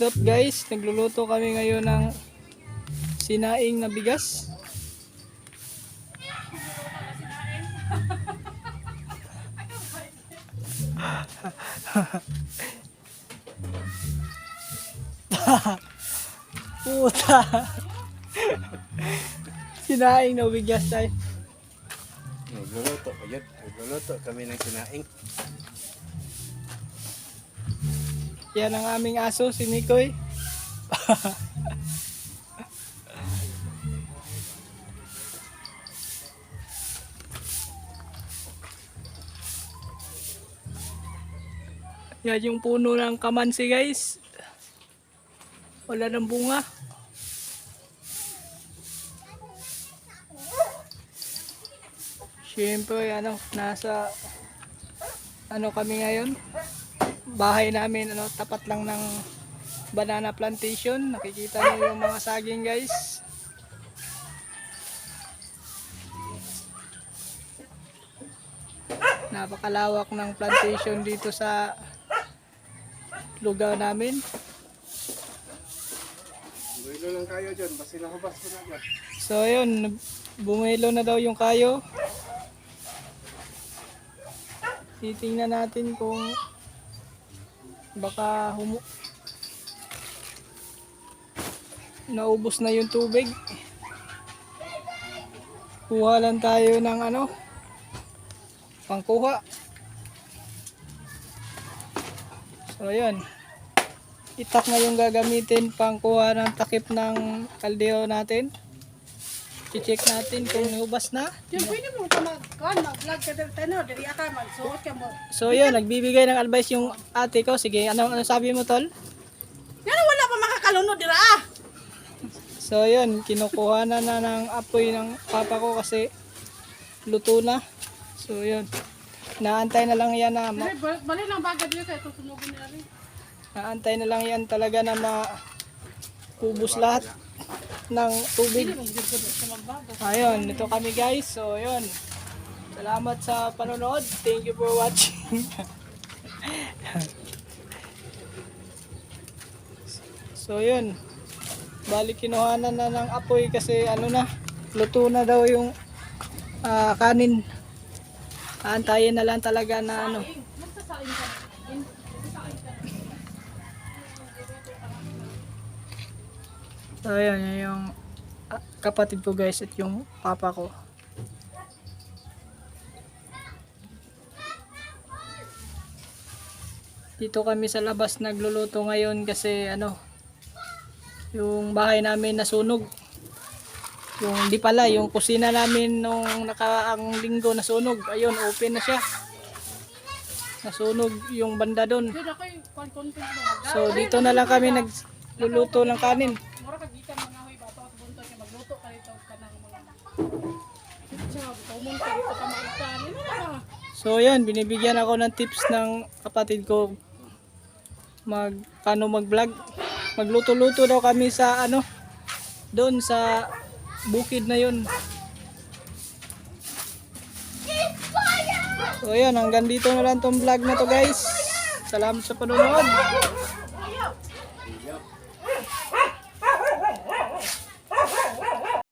Lot guys, nagluluto kami ngayon ng sinaing na bigas. Puta. Sinaing na bigas tayo. Nagluluto ko yun. Nagluluto kami ng sinaing. Yan ang aming aso, si Mikoy. Yan yung puno ng kamansi guys. Wala ng bunga. Siyempre nasa kami ngayon. Bahay namin tapat lang ng banana plantation. Nakikita niyo yung mga saging guys. Napakalawak ng plantation dito sa lugar namin. Buwilo lang kayo dyan. Basta nakabas ko na dyan. So yun, bumilo na daw yung kayo. Titingnan natin kung baka naubos na yung tubig. Kuha lang tayo ng pangkuha. So ayan, itak na yung gagamitin pangkuha ng takip ng kaldero natin. I-check natin kung naubos na. Yung pwede mo mag-vlog ka dito, diri ka magsuot ka mo. So yun, nagbibigay ng advice yung ate ko. Sige, ano sabi mo tol? Yan wala pa makakalunod dira So yun, kinukuha na ng apoy ng papa ko kasi luto na. So yun, naantay na lang yan na Bali lang baga dito ito sunugon nila rin. naantay na lang yan talaga na makubos lahat ng tubig. Ayun, ito kami guys. So yun, salamat sa panonood. Thank you for watching. So yun, balik kinuhanan na ng apoy kasi luto na daw yung kanin. Aantayin na lang talaga na So ayan, yan yung kapatid ko guys at yung papa ko. Dito kami sa labas nagluluto ngayon kasi yung bahay namin nasunog. Yung kusina namin nung nakaraang linggo nasunog. Ayun, open na siya. Nasunog yung banda doon. So dito na lang kami nagluluto ng kanin. Mura ka gikan mga hoy bato at bunto kay magluto ka dito kanang mga tumon ka dito ka maitan. So yan, binibigyan ako ng tips ng kapatid ko mag-vlog. Magluto-luto daw kami sa doon sa bukid na yun. So yan, hanggang dito na lang tong vlog na to guys. Salamat sa panonood.